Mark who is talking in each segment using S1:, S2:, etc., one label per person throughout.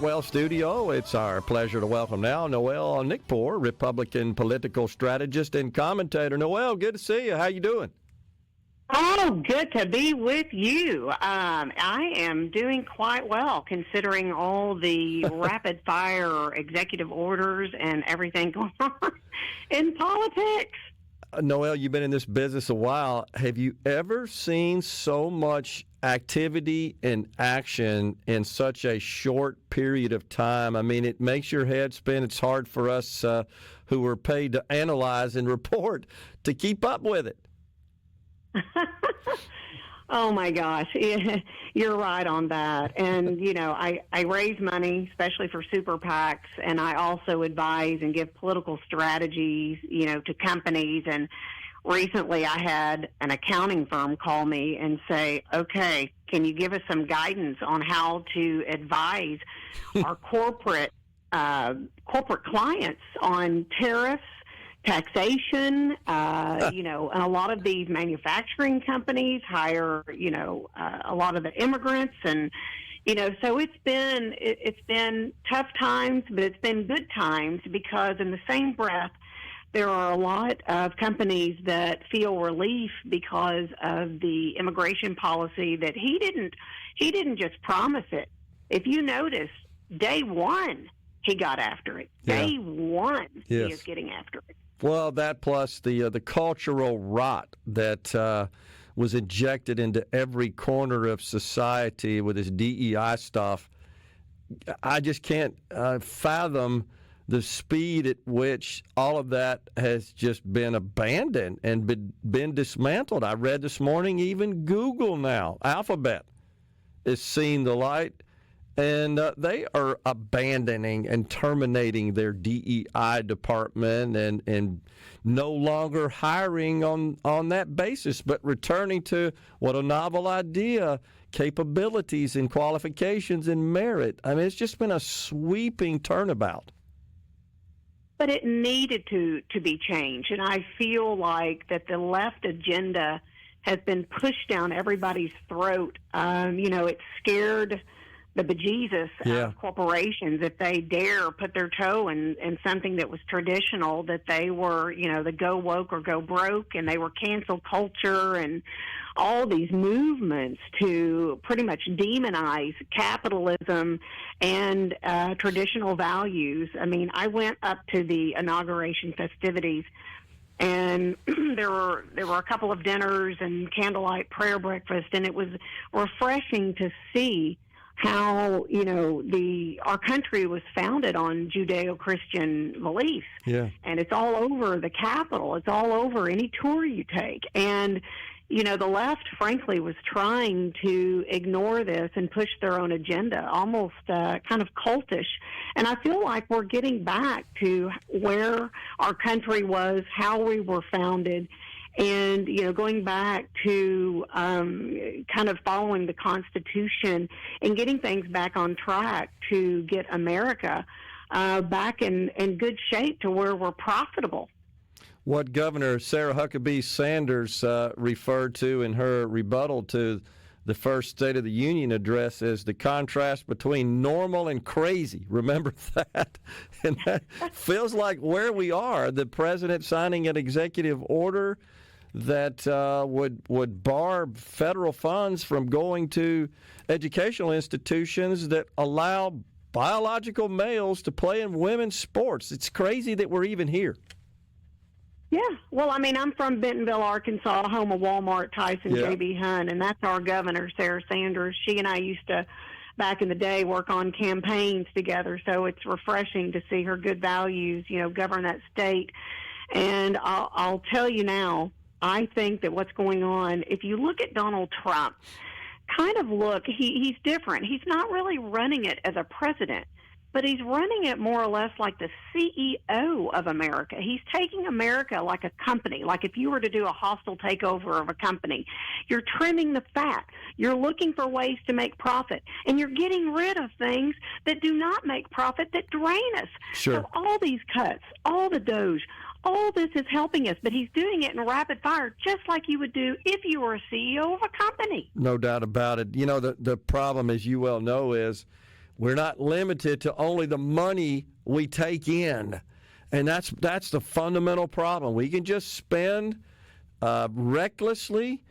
S1: Well, studio, it's our pleasure to welcome now Noelle Nikpour, Republican political strategist and commentator. Noelle, good to see you. How you doing?
S2: Oh, good to be with you. I am doing quite well considering all the rapid-fire executive orders and everything going on in politics.
S1: Noelle, you've been in this business a while. Have you ever seen so much activity and action in such a short period of time? I mean, it makes your head spin. It's hard for us who are paid to analyze and report to keep up with it.
S2: Oh, my gosh. You're right on that. And, you know, I raise money, especially for super PACs, and I also advise and give political strategies, you know, to companies. And recently I had an accounting firm call me and say, okay, can you give us some guidance on how to advise our corporate clients on tariffs, taxation, you know, and a lot of these manufacturing companies hire, you know, a lot of the immigrants, and, you know, so it's been tough times, but it's been good times, because in the same breath, there are a lot of companies that feel relief because of the immigration policy that he didn't just promise it. If you notice, day one, he got after it.
S1: Yeah.
S2: Day one,
S1: Yes.
S2: He is getting after it.
S1: Well, that plus the cultural rot that was injected into every corner of society with this DEI stuff, I just can't fathom the speed at which all of that has just been abandoned and been dismantled. I read this morning even Google now, Alphabet, is seeing the light. And they are abandoning and terminating their DEI department and no longer hiring on that basis, but returning to what a novel idea, capabilities and qualifications and merit. I mean, it's just been a sweeping turnabout.
S2: But it needed to be changed. And I feel like that the left agenda has been pushed down everybody's throat. You know, it scared the bejesus out of corporations if they dare put their toe in something that was traditional, that they were, you know, the go woke or go broke, and they were cancel culture and all these movements to pretty much demonize capitalism and traditional values. I mean, I went up to the inauguration festivities, and there were a couple of dinners and candlelight prayer breakfast, and it was refreshing to see how, you know, our country was founded on Judeo-Christian beliefs.
S1: Yeah.
S2: And it's all over the Capitol. It's all over any tour you take. And, you know, the left, frankly, was trying to ignore this and push their own agenda, almost kind of cultish. And I feel like we're getting back to where our country was, how we were founded, and, you know, going back to kind of following the Constitution and getting things back on track to get America back in good shape to where we're profitable.
S1: What Governor Sarah Huckabee Sanders referred to in her rebuttal to the first State of the Union address is the contrast between normal and crazy. Remember that? And that feels like where we are. The president signing an executive order that would bar federal funds from going to educational institutions that allow biological males to play in women's sports. It's crazy that we're even here.
S2: Yeah. Well, I mean, I'm from Bentonville, Arkansas, home of Walmart, Tyson, J.B. Hunt, and that's our governor, Sarah Sanders. She and I used to, back in the day, work on campaigns together, so it's refreshing to see her good values, you know, govern that state. And I'll tell you now, I think that what's going on, if you look at Donald Trump, kind of look, he's different. He's not really running it as a president, but he's running it more or less like the CEO of America. He's taking America like a company, like if you were to do a hostile takeover of a company. You're trimming the fat. You're looking for ways to make profit, and you're getting rid of things that do not make profit, that drain us.
S1: Sure.
S2: So all these cuts, all the Doge, all this is helping us, but he's doing it in rapid fire, just like you would do if you were a CEO of a company.
S1: No doubt about it. You know, the problem, as you well know, is We're not limited to only the money we take in. And that's the fundamental problem. We can just spend recklessly,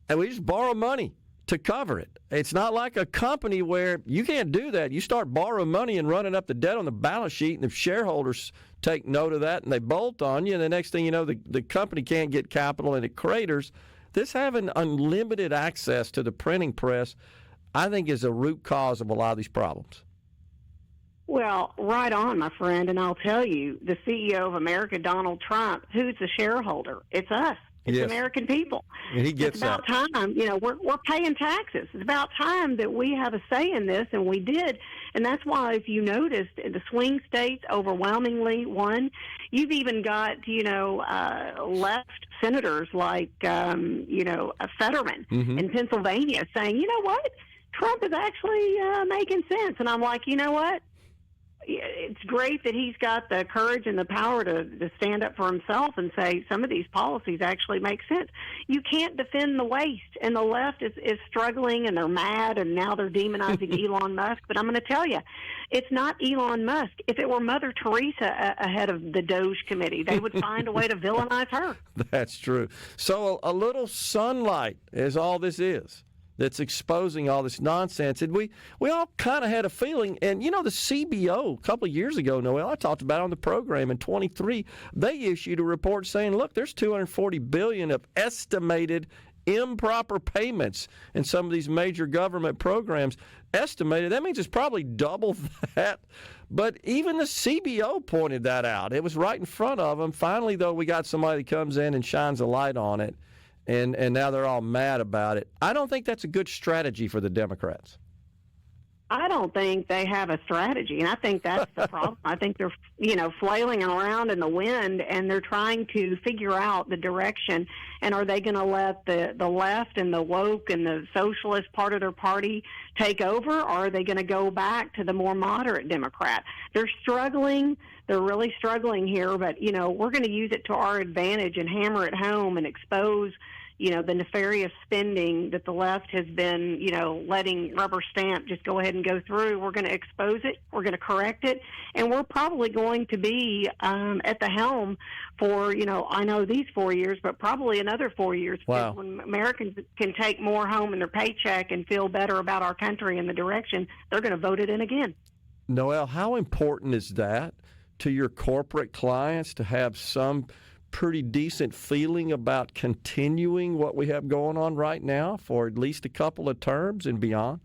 S1: and we just borrow money to cover it. It's not like a company where you can't do that. You start borrowing money and running up the debt on the balance sheet, and if shareholders take note of that and they bolt on you, and the next thing you know, the company can't get capital and it craters. This having unlimited access to the printing press, I think, is a root cause of a lot of these problems.
S2: Well, right on, my friend, and I'll tell you, the CEO of America, Donald Trump, who's the shareholder? It's us. It's
S1: Yes.
S2: American people.
S1: And he gets
S2: it's about time. We're paying taxes. It's about time that we have a say in this, and we did. And that's why, if you noticed, the swing states overwhelmingly won. You've even got, left senators like, Fetterman in Pennsylvania saying, you know what, Trump is actually making sense. And I'm like, you know what? It's great that he's got the courage and the power to stand up for himself and say some of these policies actually make sense. You can't defend the waste, and the left is struggling, and they're mad, and now they're demonizing Elon Musk. But I'm going to tell you, it's not Elon Musk. If it were Mother Teresa ahead of the Doge Committee, they would find a way to villainize her.
S1: That's true. So a little sunlight is all this is. That's exposing all this nonsense. And we all kind of had a feeling. And, the CBO a couple of years ago, Noelle, I talked about it on the program in 23, they issued a report saying, look, there's $240 billion of estimated improper payments in some of these major government programs. Estimated, that means it's probably double that. But even the CBO pointed that out. It was right in front of them. Finally, though, we got somebody that comes in and shines a light on it. And now they're all mad about it. I don't think that's a good strategy for the Democrats.
S2: I don't think they have a strategy, and I think that's the problem. I think they're, flailing around in the wind, and they're trying to figure out the direction. And are they going to let the left and the woke and the socialist part of their party take over, or are they going to go back to the more moderate Democrat? They're struggling. They're really struggling here, but, we're going to use it to our advantage and hammer it home and expose the nefarious spending that the left has been, letting rubber stamp just go ahead and go through. We're going to expose it. We're going to correct it. And we're probably going to be at the helm for, I know these 4 years, but probably another 4 years.
S1: Wow.
S2: When Americans can take more home in their paycheck and feel better about our country and the direction, they're going to vote it in again.
S1: Noelle, how important is that to your corporate clients to have some pretty decent feeling about continuing what we have going on right now for at least a couple of terms and beyond?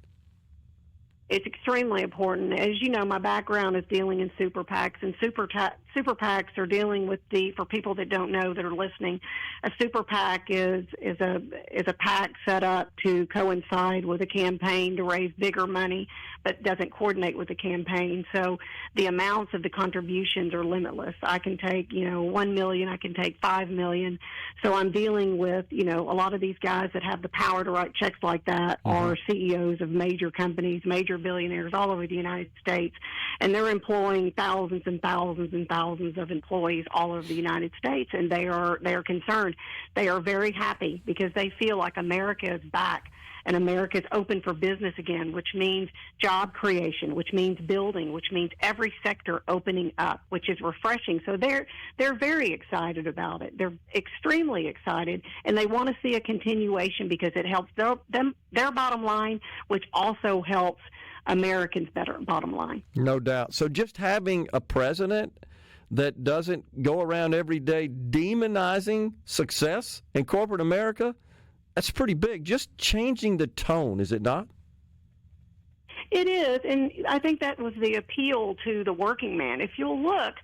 S2: It's extremely important. As you know, my background is dealing in super PACs, and super PACs are dealing with for people that don't know that are listening, a super PAC is a PAC set up to coincide with a campaign to raise bigger money, but doesn't coordinate with the campaign. So the amounts of the contributions are limitless. I can take, 1 million, I can take 5 million. So I'm dealing with, a lot of these guys that have the power to write checks like that are CEOs of major companies, major billionaires all over the United States, and they're employing thousands and thousands and thousands of employees all over the United States, and they are concerned. They are very happy because they feel like America is back and America is open for business again, which means job creation, which means building, which means every sector opening up, which is refreshing. So they're very excited about it. They're extremely excited, and they want to see a continuation because it helps their bottom line, which also helps Americans' better bottom line.
S1: No doubt. So just having a president that doesn't go around every day demonizing success in corporate America, that's pretty big. Just changing the tone, is it not?
S2: It is, and I think that was the appeal to the working man. If you'll look,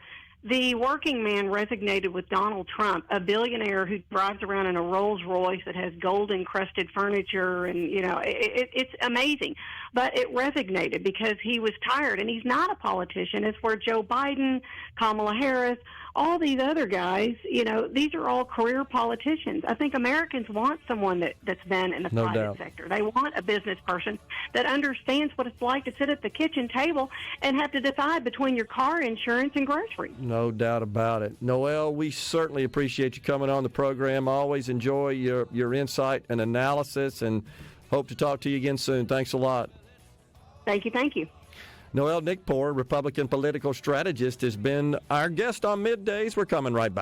S2: the working man resonated with Donald Trump, a billionaire who drives around in a Rolls Royce that has gold-encrusted furniture, and, it's amazing. But it resonated because he was tired, and he's not a politician. It's where Joe Biden, Kamala Harris, all these other guys, these are all career politicians. I think Americans want someone that's been in the private sector. They want a business person that understands what it's like to sit at the kitchen table and have to decide between your car insurance and groceries.
S1: No doubt about it. Noelle, we certainly appreciate you coming on the program. I always enjoy your insight and analysis, and hope to talk to you again soon. Thanks a lot.
S2: Thank you.
S1: Noelle Nikpour, Republican political strategist, has been our guest on Middays. We're coming right back.